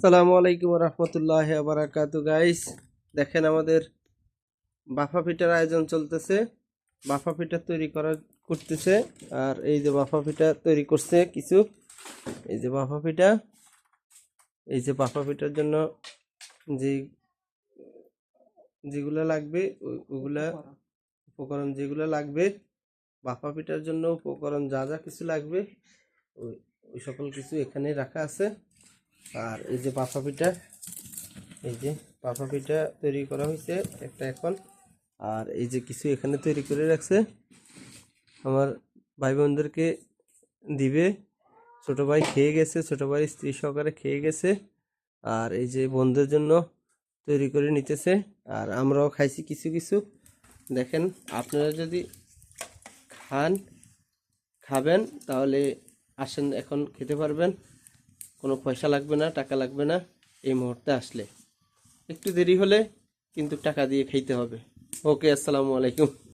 আসসালামু আলাইকুম রহমতুল্লাহ বারাকাতু গাইস। দেখেন আমাদের বাফা পিঠার আয়োজন চলতেছে। বাফা পিঠা তৈরি করতেছে। আর এই যে বাফা পিঠা তৈরি করছে কিছু। এই যে বাফা পিঠা, এই যে বাফা পিঠার জন্য যে যেগুলো লাগবে ওগুলা উপকরণ যেগুলো লাগবে, বাফা পিঠার জন্য উপকরণ যা যা কিছু লাগবে ওই ওই সকল কিছু এখানে রাখা আছে। আর এই যে বাফা পিঠা, এই যে পাপা পিঠা তৈরি করা হয়েছে একটা এখন। আর এই যে কিছু এখানে তৈরি করে রাখছে আমার ভাই বোনদেরকে দিবে। ছোট ভাই খেয়ে গেছে, ছোট ভাই স্ত্রী সহকারে খেয়ে গেছে। আর এই যে বোনদের জন্য তৈরি করে নিতেছে। আর আমরাও খাইছি কিছু কিছু। দেখেন, আপনারা যদি খাবেন তাহলে আসেন, এখন খেতে পারবেন। কোনো পয়সা লাগবে না, টাকা লাগবে না। এই মুহূর্তে আসলে একটু দেরি হলে কিন্তু টাকা দিয়ে খাইতে হবে। ওকে, আসসালামু আলাইকুম।